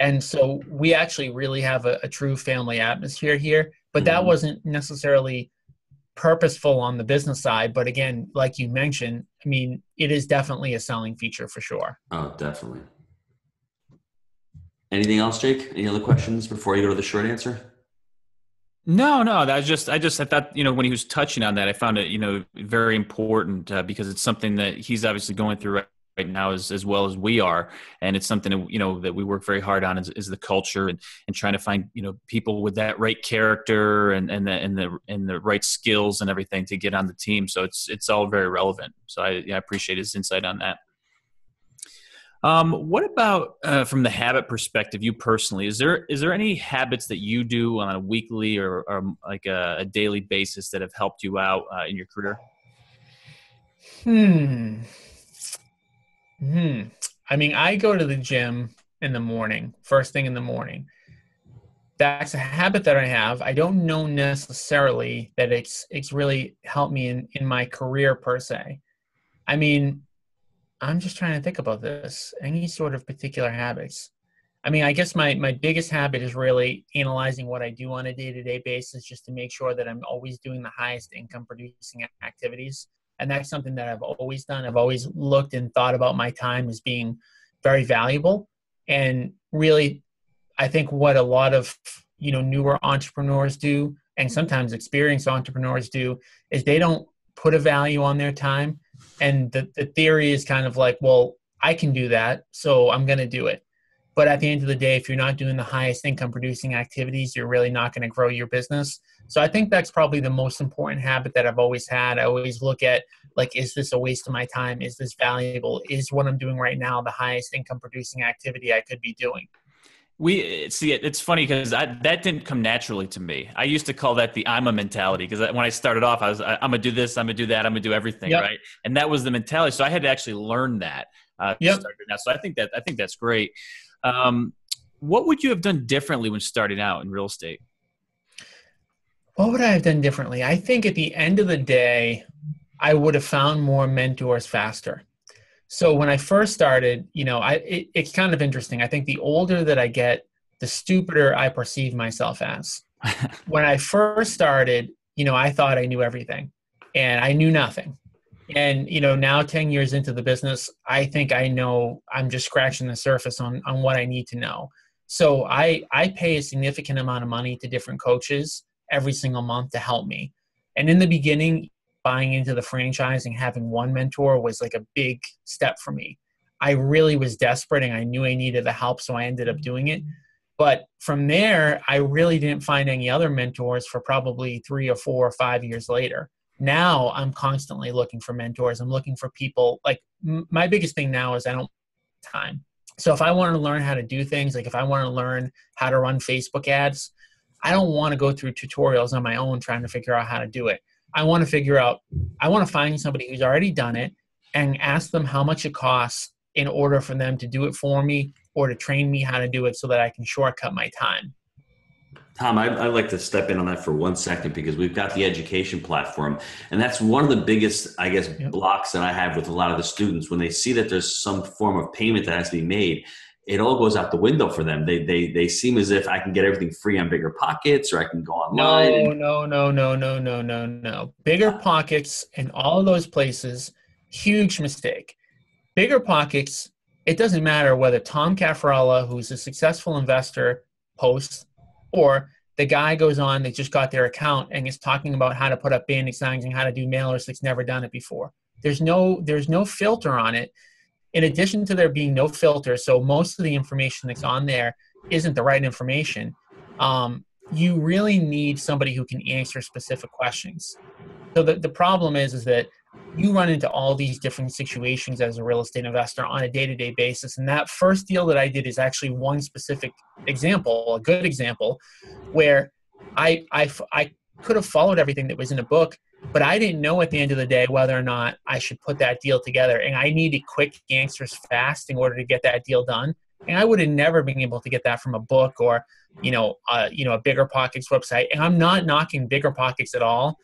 And so we actually really have a true family atmosphere here. But that wasn't necessarily purposeful on the business side. But again, like you mentioned, I mean, it is definitely a selling feature for sure. Oh, definitely. Anything else, Jake? Any other questions before you go to the short answer? No, I thought, when he was touching on that, I found it, very important because it's something that he's obviously going through right now as well as we are. And it's something that, that we work very hard on is the culture and trying to find, people with that right character and the right skills and everything to get on the team. So it's all very relevant. So I appreciate his insight on that. What about from the habit perspective, you personally, is there any habits that you do on a weekly or like a daily basis that have helped you out in your career? I mean, I go to the gym in the morning, first thing in the morning. That's a habit that I have. I don't know necessarily that it's really helped me in my career per se. I mean, I'm just trying to think about this. Any sort of particular habits. I mean, I guess my biggest habit is really analyzing what I do on a day-to-day basis just to make sure that I'm always doing the highest income producing activities. And that's something that I've always done. I've always looked and thought about my time as being very valuable. And really, I think what a lot of, newer entrepreneurs do, and sometimes experienced entrepreneurs do, is they don't put a value on their time. And the theory is kind of like, well, I can do that, so I'm going to do it. But at the end of the day, if you're not doing the highest income producing activities, you're really not going to grow your business. So I think that's probably the most important habit that I've always had. I always look at, like, is this a waste of my time? Is this valuable? Is what I'm doing right now the highest income producing activity I could be doing? It's funny because that didn't come naturally to me. I used to call that the I'm a mentality because when I started off, I'm going to do this, I'm going to do that, I'm going to do everything, right? And that was the mentality. So I had to actually learn that. So I think that's great. What would you have done differently when starting out in real estate? What would I have done differently? I think at the end of the day, I would have found more mentors faster. So when I first started, it's kind of interesting. I think the older that I get, the stupider I perceive myself as. When I first started, I thought I knew everything and I knew nothing. And, now 10 years into the business, I think I know I'm just scratching the surface on what I need to know. So I pay a significant amount of money to different coaches every single month to help me. And in the beginning, buying into the franchise and having one mentor was like a big step for me. I really was desperate and I knew I needed the help, so I ended up doing it. But from there, I really didn't find any other mentors for probably 3 or 4 or 5 years later. Now I'm constantly looking for mentors. I'm looking for people. Like my biggest thing now is I don't have time. So if I want to learn how to do things, like if I want to learn how to run Facebook ads, I don't want to go through tutorials on my own trying to figure out how to do it. I want to find somebody who's already done it and ask them how much it costs in order for them to do it for me or to train me how to do it so that I can shortcut my time. Tom, I'd like to step in on that for 1 second because we've got the education platform. And that's one of the biggest, I guess, blocks that I have with a lot of the students. When they see that there's some form of payment that has to be made, it all goes out the window for them. They seem as if I can get everything free on Bigger Pockets, or I can go online. No. Bigger Pockets and all of those places, huge mistake. Bigger Pockets, it doesn't matter whether Tom Cafarella, who's a successful investor, posts, or the guy goes on that just got their account and is talking about how to put up banding signs and how to do mailers that's never done it before. There's no filter on it. In addition to there being no filter, so most of the information that's on there isn't the right information. You really need somebody who can answer specific questions. So the problem is that you run into all these different situations as a real estate investor on a day-to-day basis. And that first deal that I did is actually one specific example, a good example, where I could have followed everything that was in the book, but I didn't know at the end of the day whether or not I should put that deal together. And I needed quick answers fast in order to get that deal done. And I would have never been able to get that from a book or, a Bigger Pockets website. And I'm not knocking Bigger Pockets at all.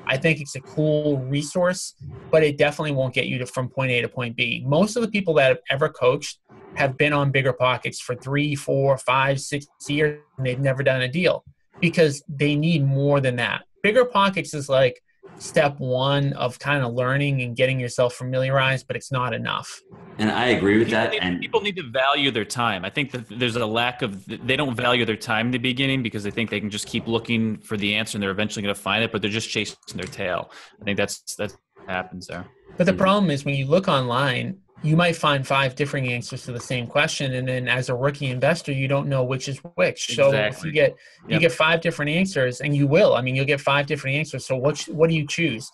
I think it's a cool resource, but it definitely won't get you from point A to point B. Most of the people that have ever coached have been on Bigger Pockets for 3, 4, 5, 6 years, and they've never done a deal because they need more than that. Bigger Pockets is like step one of kind of learning and getting yourself familiarized, but it's not enough. And I agree with that. And people need to value their time. I think that there's a lack of, they don't value their time in the beginning because they think they can just keep looking for the answer and they're eventually going to find it, but they're just chasing their tail. I think that's what happens there. But the problem is when you look online, you might find 5 different answers to the same question. And then as a rookie investor, you don't know which is which. So if you get 5 different answers, and you will, you'll get 5 different answers. So what do you choose?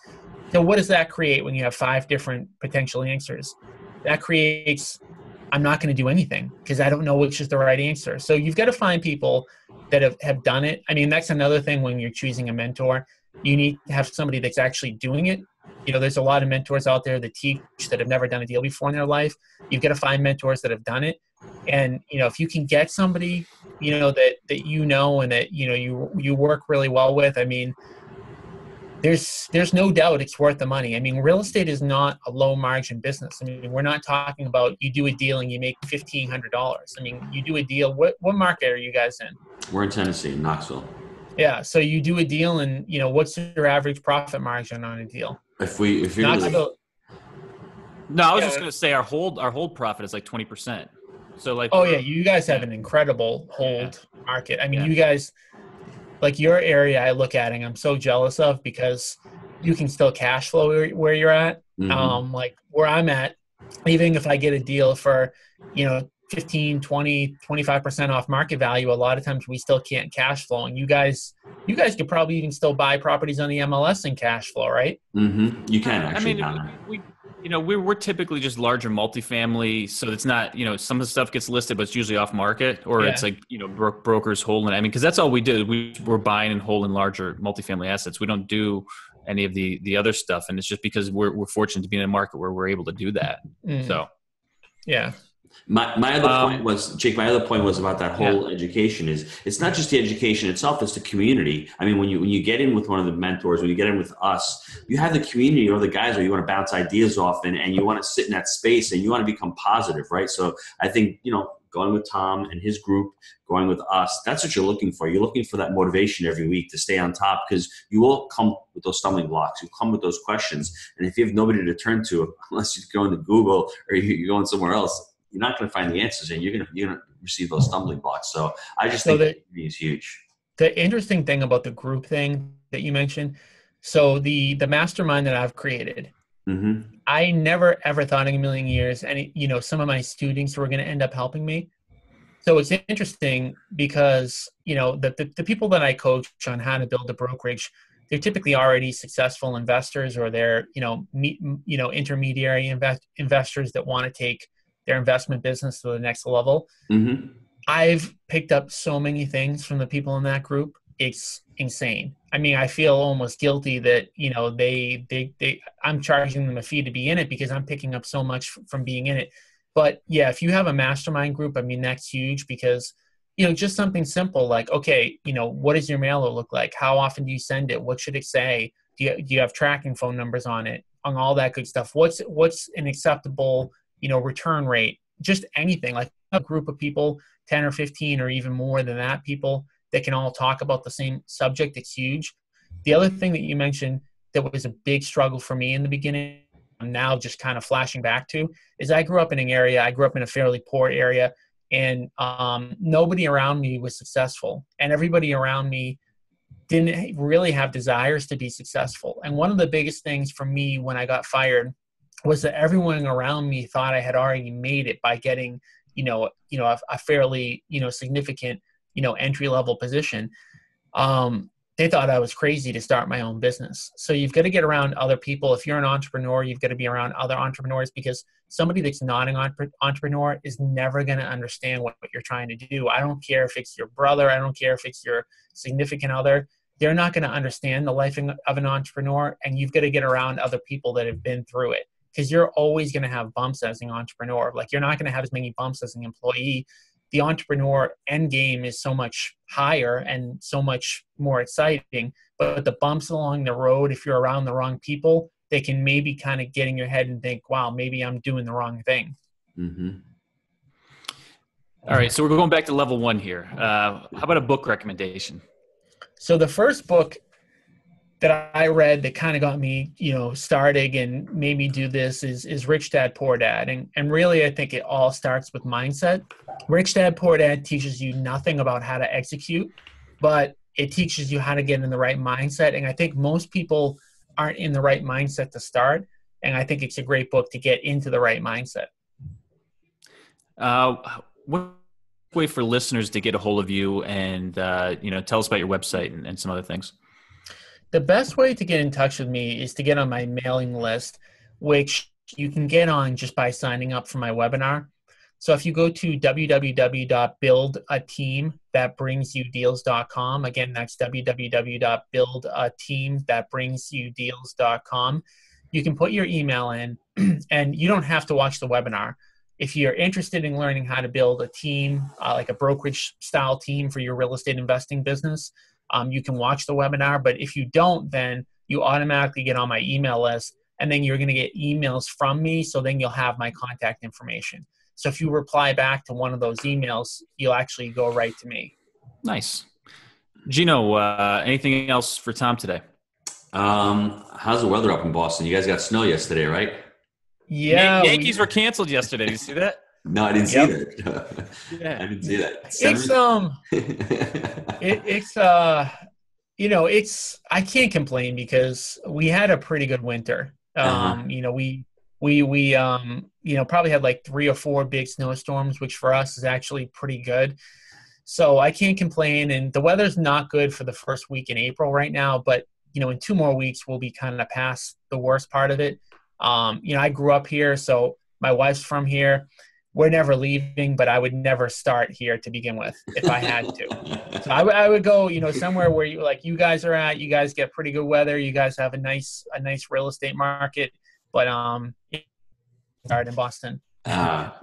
So what does that create when you have 5 different potential answers? That creates, I'm not going to do anything because I don't know which is the right answer. So you've got to find people that have done it. That's another thing when you're choosing a mentor. You need to have somebody that's actually doing it. There's a lot of mentors out there that teach that have never done a deal before in their life. You've got to find mentors that have done it. And, if you can get somebody, that and that, you work really well with, there's no doubt it's worth the money. Real estate is not a low margin business. We're not talking about you do a deal and you make $1,500. You do a deal. What market are you guys in? We're in Tennessee, Knoxville. Yeah. So you do a deal and, what's your average profit margin on a deal? If you're No, I was just going to say our hold profit is like 20%. So you guys have an incredible hold market. You guys, like your area I look at and I'm so jealous of because you can still cash flow where you're at. Mm-hmm. Like where I'm at, even if I get a deal for, 15, 20, 25% off market value, a lot of times we still can't cash flow. And you guys could probably even still buy properties on the MLS and cash flow, right? Mm-hmm. You can actually. We're typically just larger multifamily, so it's not, some of the stuff gets listed, but it's usually off market, or it's like, brokers holding. Because that's all we do. We're buying and holding larger multifamily assets. We don't do any of the other stuff, and it's just because we're fortunate to be in a market where we're able to do that. So, yeah. My other point was, Jake, about that whole education is it's not just the education itself, it's the community. When you get in with one of the mentors, when you get in with us, you have the community or the guys where you want to bounce ideas off and you want to sit in that space and you want to become positive, right? So I think, going with Tom and his group, going with us, that's what you're looking for. You're looking for that motivation every week to stay on top because you will come with those stumbling blocks. You come with those questions. And if you have nobody to turn to, unless you go into Google or you're going somewhere else, you're not going to find the answers and you're going to receive those stumbling blocks. So I just think that is huge. The interesting thing about the group thing that you mentioned, so the mastermind that I've created, I never ever thought in a million years, and some of my students were going to end up helping me. So it's interesting because, the people that I coach on how to build a brokerage, they're typically already successful investors or they're, intermediary investors that want to take their investment business to the next level. I've picked up so many things from the people in that group. It's insane. I mean, I feel almost guilty that, I'm charging them a fee to be in it because I'm picking up so much from being in it. But yeah, if you have a mastermind group, I mean, that's huge because, just something simple like, okay, what does your mailer look like? How often do you send it? What should it say? Do you have tracking phone numbers on it? On all that good stuff. What's an acceptable, return rate? Just anything, like a group of people, 10 or 15 or even more than that, people that can all talk about the same subject. It's huge. The other thing that you mentioned that was a big struggle for me in the beginning, I'm now just kind of flashing back to, is I grew up in a fairly poor area, and nobody around me was successful, and everybody around me didn't really have desires to be successful. And one of the biggest things for me when I got fired was that everyone around me thought I had already made it by getting, a fairly, significant, entry-level position. They thought I was crazy to start my own business. So you've got to get around other people. If you're an entrepreneur, you've got to be around other entrepreneurs, because somebody that's not an entrepreneur is never going to understand what you're trying to do. I don't care if it's your brother. I don't care if it's your significant other. They're not going to understand the life of an entrepreneur, and you've got to get around other people that have been through it, because you're always going to have bumps as an entrepreneur. Like, you're not going to have as many bumps as an employee. The entrepreneur end game is so much higher and so much more exciting, but the bumps along the road, if you're around the wrong people, they can maybe kind of get in your head and think, wow, maybe I'm doing the wrong thing. Mm-hmm. All right. So we're going back to level 1 here. How about a book recommendation? So the first book that I read that kind of got me, started and made me do this is Rich Dad, Poor Dad. And really, I think it all starts with mindset. Rich Dad, Poor Dad teaches you nothing about how to execute, but it teaches you how to get in the right mindset. And I think most people aren't in the right mindset to start. And I think it's a great book to get into the right mindset. What way for listeners to get a hold of you and, tell us about your website and some other things? The best way to get in touch with me is to get on my mailing list, which you can get on just by signing up for my webinar. So if you go to www.buildateamthatbringsyoudeals.com, again, that's www.buildateamthatbringsyoudeals.com, you can put your email in, and you don't have to watch the webinar. If you're interested in learning how to build a team, like a brokerage style team for your real estate investing business, you can watch the webinar. But if you don't, then you automatically get on my email list, and then you're going to get emails from me. So then you'll have my contact information. So if you reply back to one of those emails, you'll actually go right to me. Nice. Gino, anything else for Tom today? How's the weather up in Boston? You guys got snow yesterday, right? Yeah. Yankees were canceled yesterday. Did you see that? No, I didn't see that. Yeah. I didn't see that. I can't complain because we had a pretty good winter. We probably had like 3 or 4 big snowstorms, which for us is actually pretty good. So I can't complain. And the weather's not good for the first week in April right now, but in 2 more weeks, we'll be kind of past the worst part of it. I grew up here, so my wife's from here. We're never leaving, but I would never start here to begin with if I had to. So I would go, somewhere where you guys are at. You guys get pretty good weather. You guys have a nice real estate market, but start in Boston.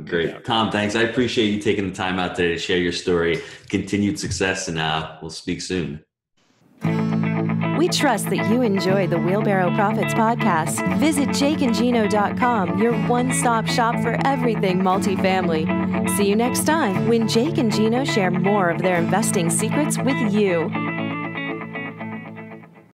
Great. Tom, thanks. I appreciate you taking the time out today to share your story. Continued success, and we'll speak soon. We trust that you enjoy the Wheelbarrow Profits podcast. Visit jakeandgino.com, your one-stop shop for everything multifamily. See you next time when Jake and Gino share more of their investing secrets with you.